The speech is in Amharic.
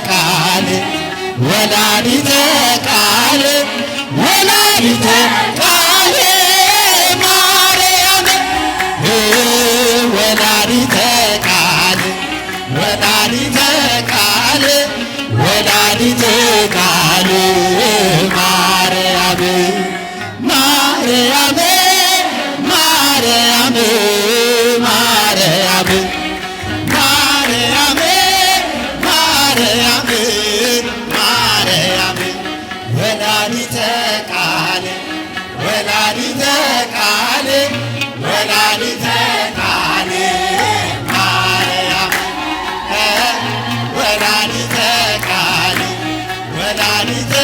ቃል ወላዲተ ቃል ወላዲተ ቃል ማርያም ወላዲተ ቃል ወላዲተ ቃል ወላዲተ ቃል ማርያም ማርያም ማርያም ማርያም ማርያም ማርያም ማርያም ወላዲተ ቃል ወላዲተ ቃል ወላዲተ ቃል ማርያም ወላዲተ ቃል ወላዲተ